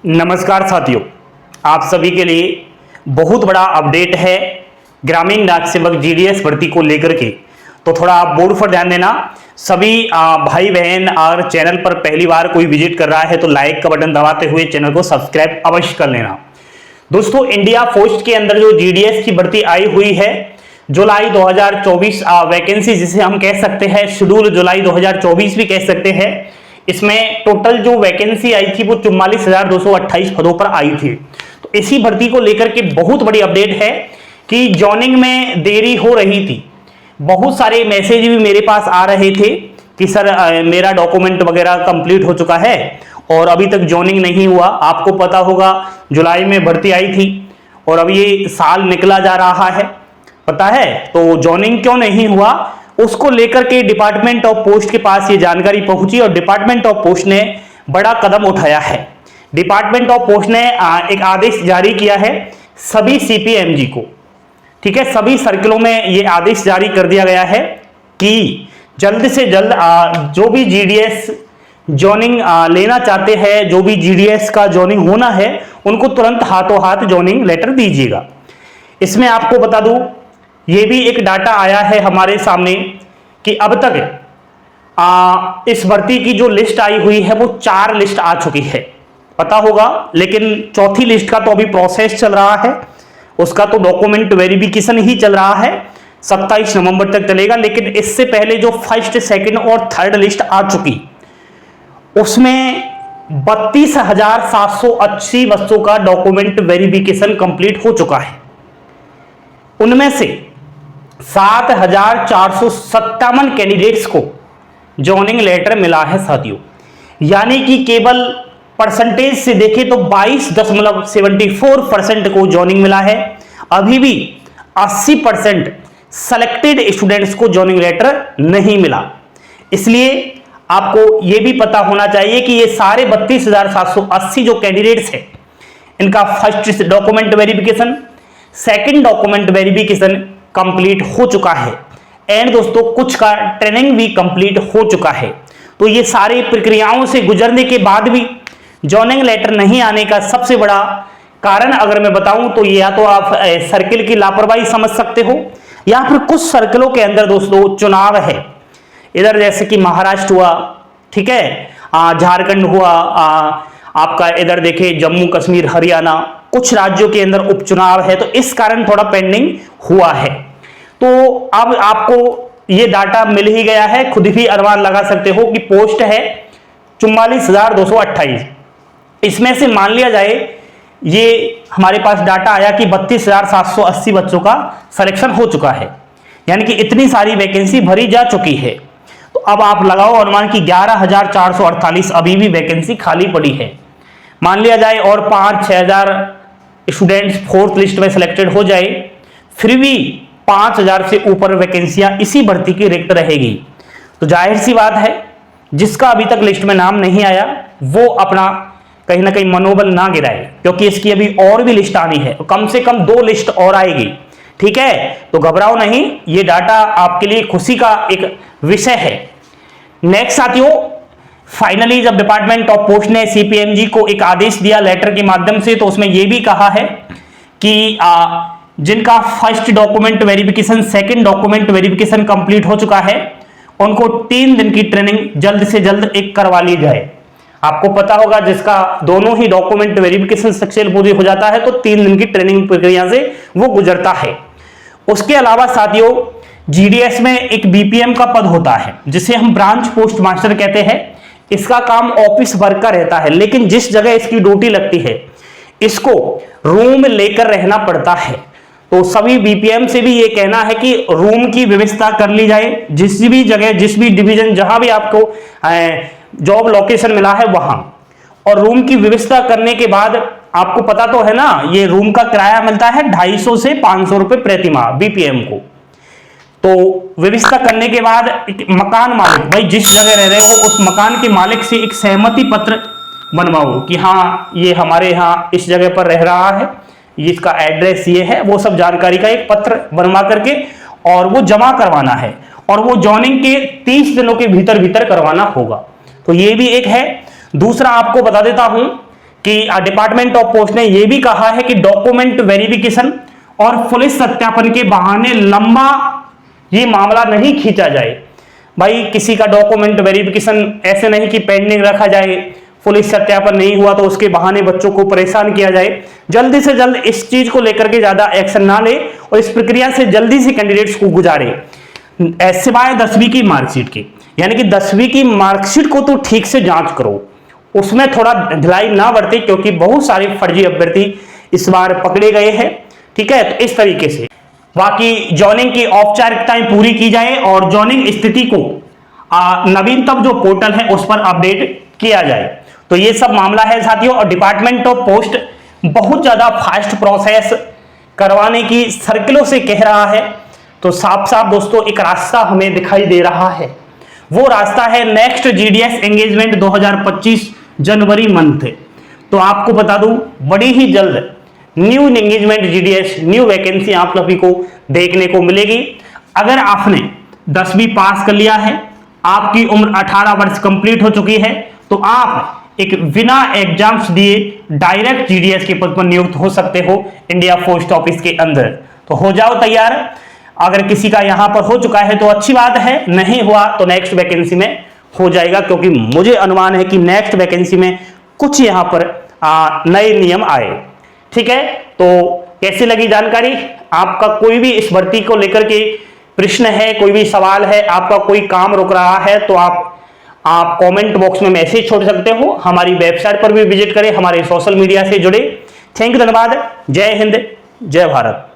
नमस्कार साथियों, आप सभी के लिए बहुत बड़ा अपडेट है ग्रामीण डाक सेवक जीडीएस भर्ती को लेकर के। तो थोड़ा आप बोर्ड पर ध्यान देना। सभी भाई बहन अगर चैनल पर पहली बार कोई विजिट कर रहा है तो लाइक का बटन दबाते हुए चैनल को सब्सक्राइब अवश्य कर लेना। दोस्तों, इंडिया पोस्ट के अंदर जो जीडीएस की भर्ती आई हुई है जुलाई 2024 वैकेंसी जिसे हम कह सकते हैं शेड्यूल जुलाई 2024 भी कह सकते हैं। इसमें टोटल जो वैकेंसी आई थी वो 44,228 पदों पर आई थी। तो इसी भर्ती को लेकर के बहुत बड़ी अपडेट है कि जॉइनिंग में देरी हो रही थी। बहुत सारे मैसेज भी मेरे पास आ रहे थे कि सर मेरा डॉक्यूमेंट वगैरह कंप्लीट हो चुका है और अभी तक जॉइनिंग नहीं हुआ। आपको पता होगा जुलाई में भर्ती आई थी और अब ये साल निकला जा रहा है, पता है, तो जॉइनिंग क्यों नहीं हुआ उसको लेकर के डिपार्टमेंट ऑफ पोस्ट के पास ये जानकारी पहुंची और डिपार्टमेंट ऑफ पोस्ट ने बड़ा कदम उठाया है। डिपार्टमेंट ऑफ पोस्ट ने एक आदेश जारी किया है सभी सीपीएमजी को, ठीक है, सभी सर्किलों में ये आदेश जारी कर दिया गया है कि जल्द से जल्द जो भी जीडीएस जॉइनिंग लेना चाहते हैं, जो भी जीडीएस का जॉइनिंग होना है, उनको तुरंत हाथों हाथ जॉइनिंग लेटर दीजिएगा। इसमें आपको बता दूं, ये भी एक डाटा आया है हमारे सामने कि अब तक इस भर्ती की जो लिस्ट आई हुई है वो 4 लिस्ट आ चुकी है, पता होगा, लेकिन चौथी लिस्ट का तो अभी प्रोसेस चल रहा है, उसका तो डॉक्यूमेंट वेरिफिकेशन ही चल रहा है, 27 नवंबर तक चलेगा। लेकिन इससे पहले जो फर्स्ट, सेकंड और थर्ड लिस्ट आ चुकी उसमें 32,780 बच्चों का डॉक्यूमेंट वेरिफिकेशन कंप्लीट हो चुका है। उनमें से 7,457 कैंडिडेट्स को जॉइनिंग लेटर मिला है साथियों, यानी कि केवल परसेंटेज से देखें तो 22.74% को जॉइनिंग मिला है। अभी भी 80% सेलेक्टेड स्टूडेंट्स को जॉइनिंग लेटर नहीं मिला। इसलिए आपको यह भी पता होना चाहिए कि ये सारे 32,780 जो कैंडिडेट्स हैं, इनका first document verification, second document verification complete हो चुका है एंड दोस्तों कुछ का ट्रेनिंग भी कंप्लीट हो चुका है। तो ये सारी प्रक्रियाओं से गुजरने के बाद भी जॉइनिंग लेटर नहीं आने का सबसे बड़ा कारण अगर मैं बताऊं तो या तो आप सर्किल की लापरवाही समझ सकते हो या फिर कुछ सर्किलों के अंदर दोस्तों चुनाव है। इधर जैसे कि महाराष्ट्र हुआ, ठीक है, झारखंड हुआ, आपका इधर देखे जम्मू कश्मीर, हरियाणा, कुछ राज्यों के अंदर उपचुनाव है, तो इस कारण थोड़ा पेंडिंग हुआ है। तो अब आपको ये डाटा मिल ही गया है, खुद भी अनुमान लगा सकते हो कि पोस्ट है 44,228। इसमें से मान लिया जाए ये हमारे पास डाटा आया कि 32,780 बच्चों का सिलेक्शन हो चुका है, यानी कि इतनी सारी वैकेंसी भरी जा चुकी है। तो अब आप लगाओ अनुमान कि 11,448 अभी भी वैकेंसी खाली पड़ी है। मान लिया जाए और 5-6 हजार स्टूडेंट्स फोर्थ लिस्ट में सिलेक्टेड हो जाए, फिर भी 5,000 से ऊपर वैकेंसियां इसी भर्ती की रिक्त रहेगी। तो जाहिर सी बात है जिसका अभी तक लिस्ट में नाम नहीं आया वो अपना कहीं ना कहीं मनोबल ना गिराए, क्योंकि इसकी अभी और भी लिस्ट आनी है, कम से कम 2 लिस्ट और आएगी, ठीक है। तो घबराओ नहीं, ये डाटा आपके लिए खुशी का एक विषय है। नेक्स्ट साथियों, फाइनली जब डिपार्टमेंट ऑफ पोस्ट ने सीपीएमजी को एक आदेश दिया लेटर के माध्यम से, तो उसमें यह भी कहा है कि जिनका first document verification, second document verification complete हो चुका है, उनको 3 दिन की ट्रेनिंग जल्द से जल्द एक करवा ली जाए। आपको पता होगा जिसका दोनों ही डॉक्यूमेंट वेरिफिकेशन सक्सेसफुल हो जाता है तो 3 दिन की ट्रेनिंग प्रक्रिया से वो गुजरता है। उसके अलावा साथियों, जीडीएस में एक बीपीएम का पद होता है जिसे हम ब्रांच पोस्ट मास्टर कहते हैं। इसका काम ऑफिस वर्क का रहता है, लेकिन जिस जगह इसकी ड्यूटी लगती है इसको रूम लेकर रहना पड़ता है। तो सभी बीपीएम से भी ये कहना है कि रूम की व्यवस्था कर ली जाए, जिस भी जगह, जिस भी डिवीजन, जहां भी आपको जॉब लोकेशन मिला है वहां, और रूम की व्यवस्था करने के बाद आपको पता तो है ना, ये रूम का किराया मिलता है 250 से 500 रुपए प्रति माह बीपीएम को। तो व्यवस्था करने के बाद एक मकान मालिक, भाई जिस जगह रह रहे हो उस मकान के मालिक से एक सहमति पत्र बनवाओ कि हाँ ये हमारे यहाँ इस जगह पर रह रहा है, इसका एड्रेस ये है, वो सब जानकारी का एक पत्र बनवा करके और वो जमा करवाना है, और वो जॉइनिंग के 30 दिनों के भीतर भीतर करवाना होगा। तो ये भी एक है। दूसरा आपको बता देता हूं कि डिपार्टमेंट ऑफ पोस्ट ने यह भी कहा है कि डॉक्यूमेंट वेरिफिकेशन और पुलिस सत्यापन के बहाने लंबा ये मामला नहीं खींचा जाए। भाई किसी का डॉक्यूमेंट वेरिफिकेशन ऐसे नहीं कि पेंडिंग रखा जाए, पुलिस सत्यापन नहीं हुआ तो उसके बहाने बच्चों को परेशान किया जाए। जल्दी से जल्द इस चीज को लेकर के ज्यादा एक्शन ना ले और इस प्रक्रिया से जल्दी से कैंडिडेट्स को गुजारे। सिवाय 10वीं की मार्कशीट की, यानी कि 10वीं की मार्कशीट को तो ठीक से जांच करो, उसमें थोड़ा ढिलाई ना बरते, क्योंकि बहुत सारे फर्जी अभ्यर्थी इस बार पकड़े गए हैं। ठीक है, तो इस तरीके से बाकी जॉइनिंग की औपचारिकताएं पूरी की जाए और जॉइनिंग स्थिति को नवीनतम जो पोर्टल है उस पर अपडेट किया जाए। तो ये सब मामला है साथियों। और डिपार्टमेंट ऑफ पोस्ट बहुत ज्यादा फास्ट प्रोसेस करवाने की सर्किलों से कह रहा है। तो साफ साफ दोस्तों एक रास्ता हमें दिखाई दे रहा है, वो रास्ता है नेक्स्ट जीडीएस एंगेजमेंट 2025 जनवरी मंथ। तो आपको बता दूं बड़ी ही जल्द new engagement GDS new vacancy आप सभी को देखने को मिलेगी। अगर आपने 10वीं पास कर लिया है, आपकी उम्र 18 वर्ष कंप्लीट हो चुकी है, तो आप एक बिना एग्जाम्स दिए डायरेक्ट जीडीएस के पद पर नियुक्त हो सकते हो इंडिया पोस्ट ऑफिस के अंदर। तो हो जाओ तैयार। अगर किसी का यहां पर हो चुका है तो अच्छी बात है, नहीं हुआ तो नेक्स्ट वैकेंसी में हो जाएगा, क्योंकि मुझे अनुमान है कि नेक्स्ट वैकेंसी में कुछ यहां पर नए नियम आए। ठीक है, तो कैसी लगी जानकारी? आपका कोई भी इस भर्ती को लेकर के प्रश्न है, कोई भी सवाल है, आपका कोई काम रुक रहा है, तो आप कमेंट बॉक्स में मैसेज छोड़ सकते हो। हमारी वेबसाइट पर भी विजिट करें, हमारे सोशल मीडिया से जुड़े। थैंक यू, धन्यवाद। जय हिंद, जय भारत।